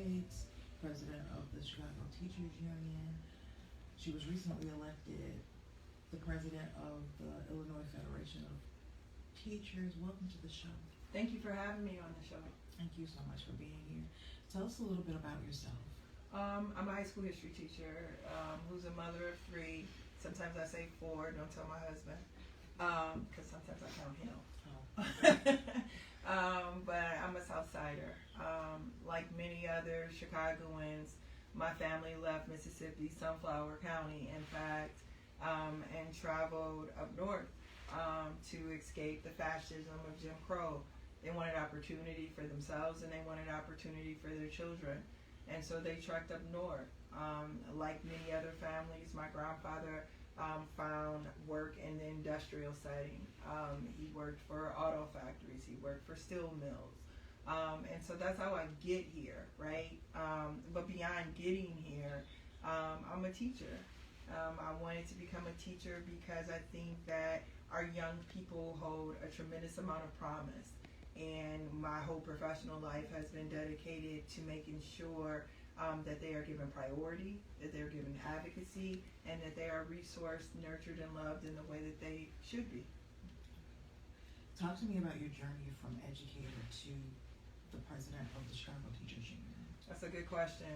Gates, president of the Chicago Teachers Union. She was recently elected the president of the Illinois Federation of Teachers. Welcome to the show. Thank you for having me on the show. Thank you so much for being here. Tell us a little bit about yourself. I'm a high school history teacher who's a mother of three. Sometimes I say four, don't tell my husband, because sometimes I count him. But I'm a Southsider. Like many other Chicagoans, my family left Mississippi, Sunflower County, in fact, and traveled up north to escape the fascism of Jim Crow. They wanted opportunity for themselves and they wanted opportunity for their children. And so they trekked up north. Like many other families, my grandfather found work in the industrial setting. He worked for auto factories. He worked for steel mills. And so that's how I get here, right? But beyond getting here, I'm a teacher. I wanted to become a teacher because I think that our young people hold a tremendous amount of promise. And my whole professional life has been dedicated to making sure that they are given priority, that they're given advocacy, and that they are resourced, nurtured, and loved in the way that they should be. Talk to me about your journey from educator to the president of the Chicago Teachers Union. That's a good question.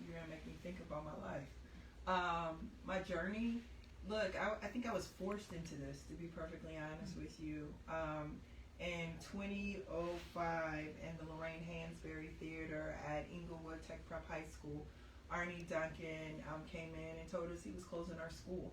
You're going to make me think about my life. My journey, look, I think I was forced into this, to be perfectly honest with you. In 2005, in the Lorraine Hansberry Theater at Inglewood Tech Prep High School, Arnie Duncan came in and told us he was closing our school.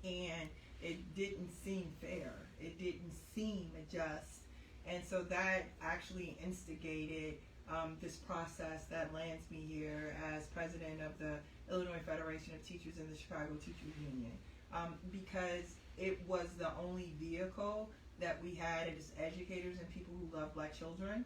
And it didn't seem fair. It didn't seem just. And so that actually instigated this process that lands me here as president of the Illinois Federation of Teachers and the Chicago Teachers Union. Because it was the only vehicle that we had as educators and people who love black children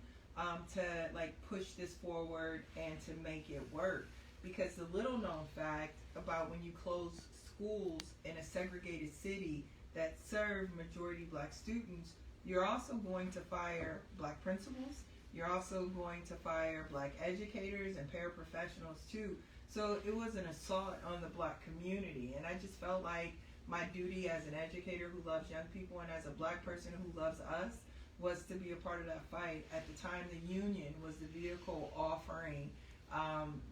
to like push this forward and to make it work. Because the little known fact about when you close schools in a segregated city that serve majority black students, you're also going to fire black principals, you're also going to fire black educators and paraprofessionals too. So it was an assault on the black community, and I just felt like my duty as an educator who loves young people and as a black person who loves us was to be a part of that fight. At the time, the union was the vehicle offering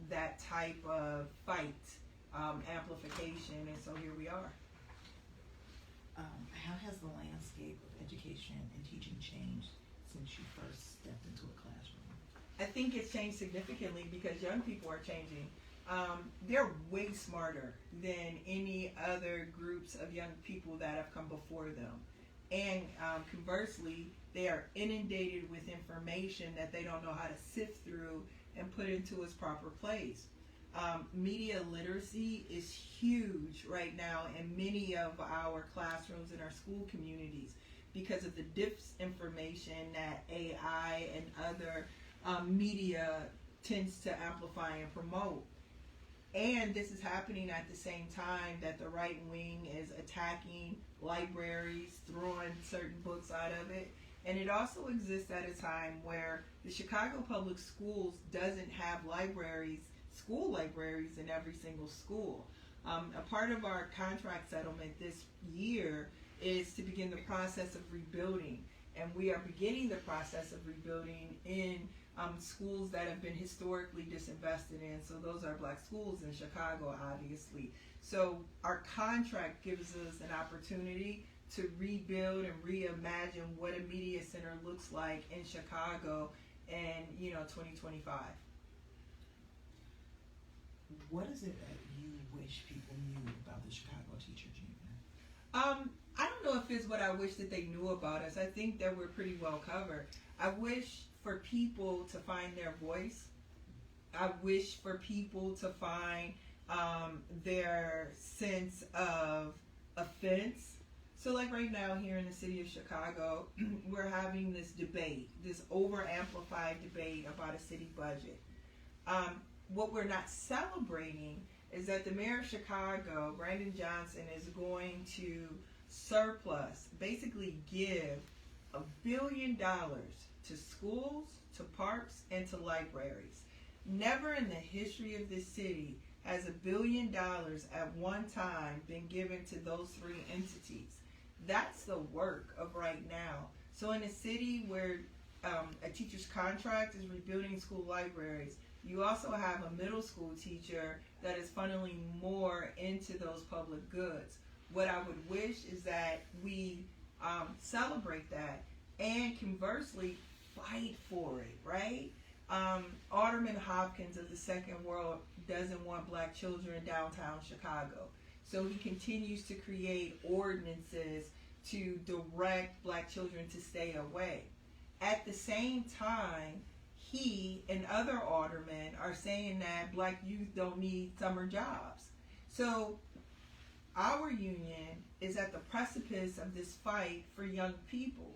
that type of fight, amplification, and so here we are. How has the landscape of education and teaching changed since you first stepped into a classroom? I think it's changed significantly because young people are changing. They're way smarter than any other groups of young people that have come before them. And conversely, they are inundated with information that they don't know how to sift through and put into its proper place. Media literacy is huge right now in many of our classrooms in our school communities because of the disinformation that AI and other media tends to amplify and promote. And this is happening at the same time that the right wing is attacking libraries, throwing certain books out of it. And it also exists at a time where the Chicago Public Schools doesn't have libraries, school libraries in every single school. A part of our contract settlement this year is to begin the process of rebuilding. And we are beginning the process of rebuilding in schools that have been historically disinvested in. So those are black schools in Chicago, obviously. So our contract gives us an opportunity to rebuild and reimagine what a media center looks like in Chicago in 2025. What is it that you wish people knew about the Chicago Teachers Union? I don't know if it's what I wish that they knew about us. I think that we're pretty well covered. I wish for people to find their voice. I wish for people to find their sense of offense. So like right now here in the city of Chicago, we're having this debate, this over-amplified debate about a city budget. What we're not celebrating is that the mayor of Chicago, Brandon Johnson, is going to surplus, basically give $1 billion to schools, to parks, and to libraries. Never in the history of this city has $1 billion at one time been given to those three entities. That's the work of right now. So in a city where a teacher's contract is rebuilding school libraries, you also have a middle school teacher that is funneling more into those public goods. What I would wish is that we celebrate that and conversely fight for it, right? Alderman Hopkins of the Second World doesn't want black children in downtown Chicago. So he continues to create ordinances to direct black children to stay away. At the same time, he and other aldermen are saying that black youth don't need summer jobs. So our union is at the precipice of this fight for young people.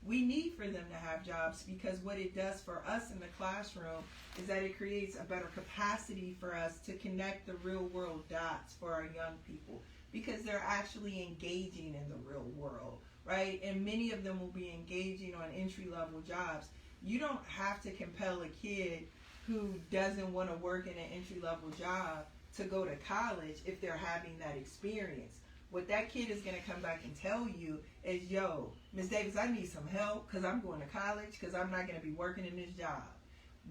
We need for them to have jobs because what it does for us in the classroom is that it creates a better capacity for us to connect the real world dots for our young people because they're actually engaging in the real world, right? And many of them will be engaging on entry-level jobs. You don't have to compel a kid who doesn't want to work in an entry-level job to go to college if they're having that experience. What that kid is going to come back and tell you is, yo, Ms. Davis, I need some help because I'm going to college because I'm not going to be working in this job.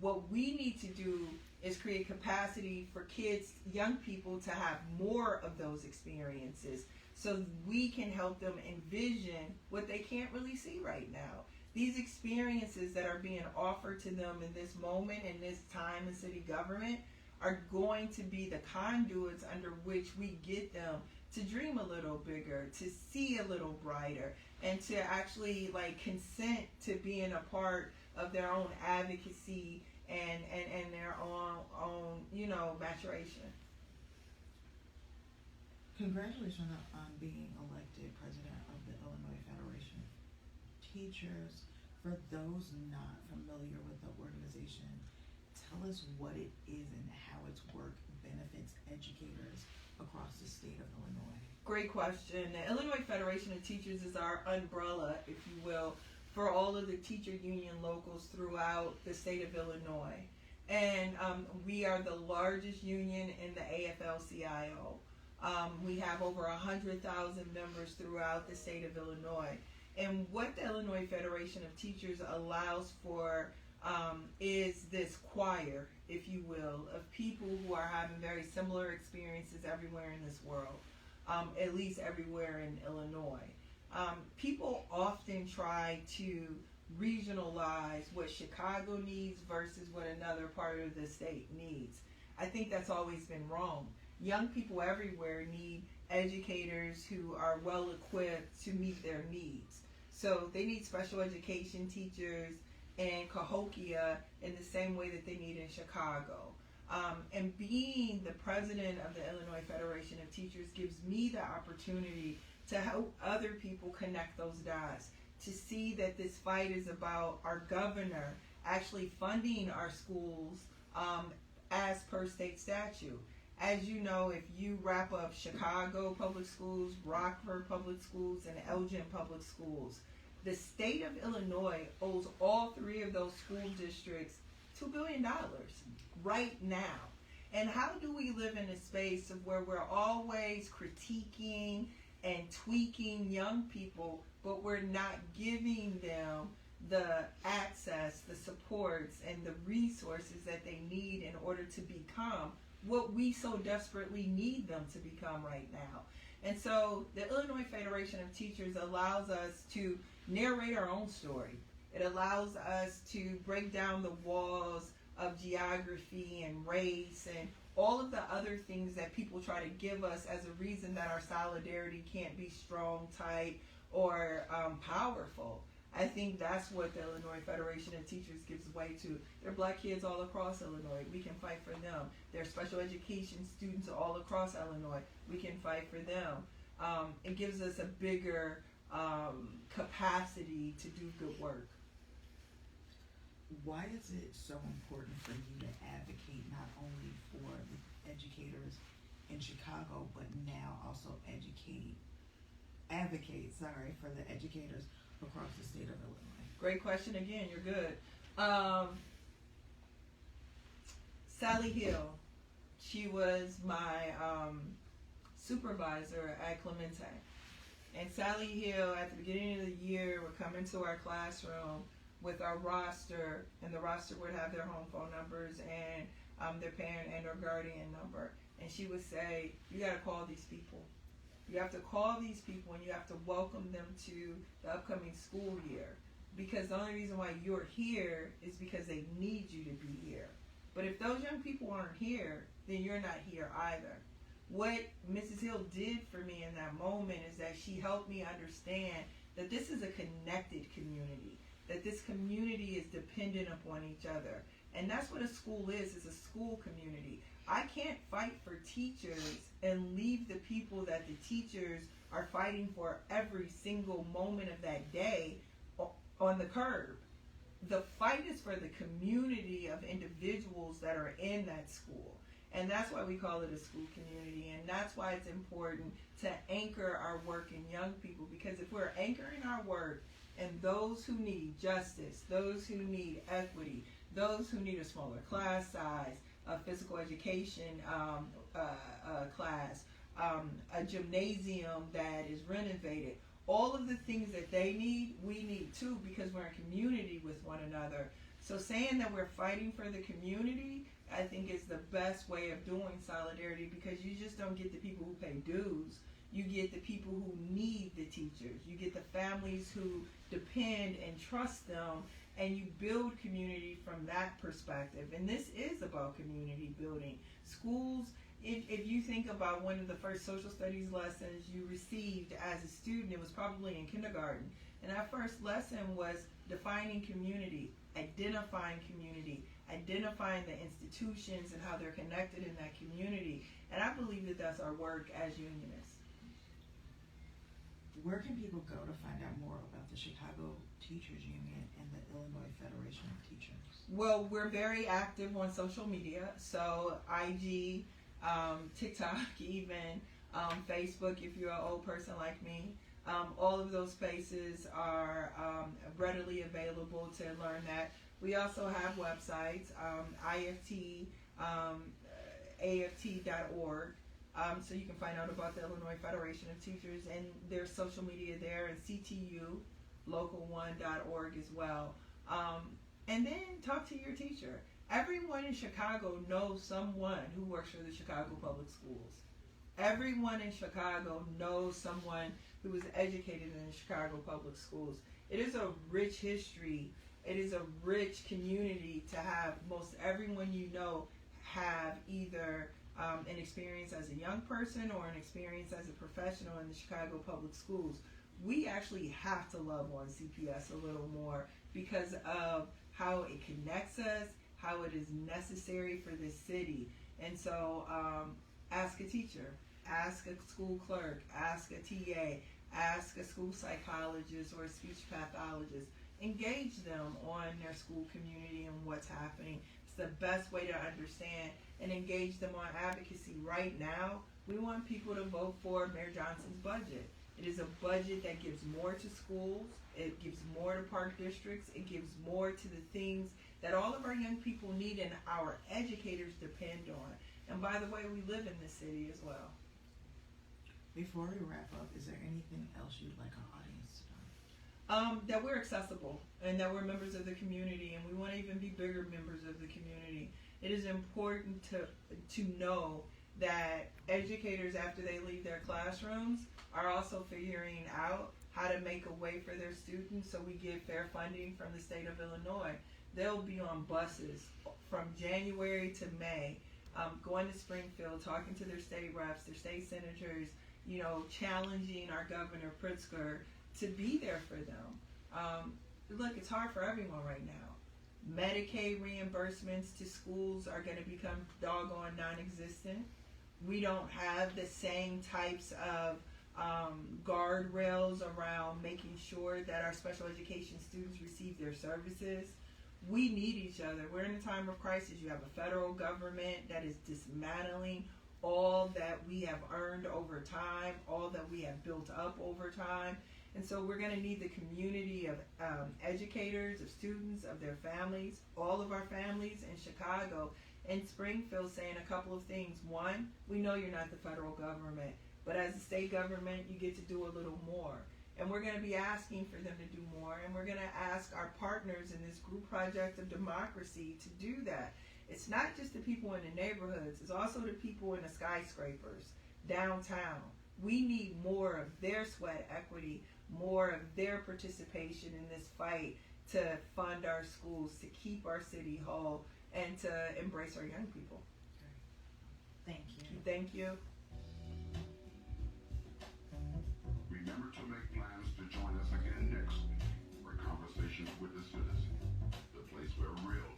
What we need to do is create capacity for kids, young people, to have more of those experiences so we can help them envision what they can't really see right now. These experiences that are being offered to them in this moment, in this time in city government, are going to be the conduits under which we get them to dream a little bigger, to see a little brighter, and to actually consent to being a part of their own advocacy and their own maturation. Congratulations on being elected president of the Illinois Federation of Teachers. For those not familiar with the organization, tell us what it is and how its work benefits educators across the state of Illinois. Great question. The Illinois Federation of Teachers is our umbrella, if you will, for all of the teacher union locals throughout the state of Illinois. And we are the largest union in the AFL-CIO. We have over 100,000 members throughout the state of Illinois. And what the Illinois Federation of Teachers allows for is this choir, if you will, of people who are having very similar experiences everywhere in this world, at least everywhere in Illinois. People often try to regionalize what Chicago needs versus what another part of the state needs. I think that's always been wrong. Young people everywhere need educators who are well equipped to meet their needs. So they need special education teachers in Cahokia in the same way that they need in Chicago. And being the president of the Illinois Federation of Teachers gives me the opportunity to help other people connect those dots, to see that this fight is about our governor actually funding our schools as per state statute. As you know, if you wrap up Chicago public schools, Rockford public schools, and Elgin public schools, the state of Illinois owes all three of those school districts $2 billion right now. And how do we live in a space of where we're always critiquing and tweaking young people, but we're not giving them the access, the supports, and the resources that they need in order to become what we so desperately need them to become right now? And so the Illinois Federation of Teachers allows us to narrate our own story. It allows us to break down the walls of geography and race and all of the other things that people try to give us as a reason that our solidarity can't be strong, tight, or powerful. I think that's what the Illinois Federation of Teachers gives way to. There are black kids all across Illinois. We can fight for them. There are special education students all across Illinois. We can fight for them. It gives us a bigger capacity to do good work. Why is it so important for you to advocate not only for the educators in Chicago, but now also advocate for the educators across the state of Illinois? Great question again, you're good. Sally Hill, she was my supervisor at Clemente. And Sally Hill, at the beginning of the year, would come into our classroom with our roster, and the roster would have their home phone numbers and their parent and or guardian number. And she would say, you got to call these people. You have to call these people, and you have to welcome them to the upcoming school year. Because the only reason why you're here is because they need you to be here. But if those young people aren't here, then you're not here either. What Mrs. Hill did for me in that moment is that she helped me understand that this is a connected community, that this community is dependent upon each other. And that's what a school is a school community. I can't fight for teachers and leave the people that the teachers are fighting for every single moment of that day on the curb. The fight is for the community of individuals that are in that school. And that's why we call it a school community. And that's why it's important to anchor our work in young people. Because if we're anchoring our work in those who need justice, those who need equity, those who need a smaller class size, a physical education class, a gymnasium that is renovated, all of the things that they need, we need too, because we're in community with one another. So saying that we're fighting for the community, I think is the best way of doing solidarity, because you just don't get the people who pay dues. You get the people who need the teachers. You get the families who depend and trust them, and you build community from that perspective. And this is about community building. Schools, if you think about one of the first social studies lessons you received as a student, it was probably in kindergarten. And that first lesson was defining community, identifying community, identifying the institutions and how they're connected in that community. And I believe that that's our work as unionists. Where can people go to find out more about the Chicago Teachers Union and the Illinois Federation of Teachers? Well, we're very active on social media. So IG, TikTok, even Facebook, if you're an old person like me. All of those spaces are readily available to learn that. We also have websites, aft.org, so you can find out about the Illinois Federation of Teachers, and there's social media there, and CTU, local1.org as well. And then talk to your teacher. Everyone in Chicago knows someone who works for the Chicago Public Schools. Everyone in Chicago knows someone who was educated in the Chicago Public Schools. It is a rich history. It is a rich community to have most everyone you know have either an experience as a young person or an experience as a professional in the Chicago Public Schools. We actually have to love on CPS a little more because of how it connects us, how it is necessary for this city. And so ask a teacher, ask a school clerk, ask a TA, ask a school psychologist or a speech pathologist. Engage them on their school community and what's happening. It's the best way to understand and engage them on advocacy. Right now, we want people to vote for Mayor Johnson's budget. It is a budget that gives more to schools, it gives more to park districts, it gives more to the things that all of our young people need and our educators depend on. And by the way, we live in this city as well. Before we wrap up, is there anything else you'd like our audience to know? That we're accessible and that we're members of the community, and we want to even be bigger members of the community. It is important to know that educators, after they leave their classrooms, are also figuring out how to make a way for their students. So we get fair funding from the state of Illinois. They'll be on buses from January to May, going to Springfield, talking to their state reps, their state senators, challenging our Governor Pritzker to be there for them. Look, it's hard for everyone right now. Medicaid reimbursements to schools are going to become doggone non-existent. We don't have the same types of guardrails around making sure that our special education students receive their services. We need each other. We're in a time of crisis. You have a federal government that is dismantling all that we have earned over time, all that we have built up over time. And so we're going to need the community of educators, of students, of their families, all of our families in Chicago and Springfield saying a couple of things. One, we know you're not the federal government, but as a state government, you get to do a little more. And we're going to be asking for them to do more, and we're going to ask our partners in this group project of democracy to do that. It's not just the people in the neighborhoods, it's also the people in the skyscrapers, downtown. We need more of their sweat equity, more of their participation in this fight to fund our schools, to keep our city whole, and to embrace our young people. Thank you. Thank you. Remember to make plans to join us again next week for Conversations with the Citizen, the place where real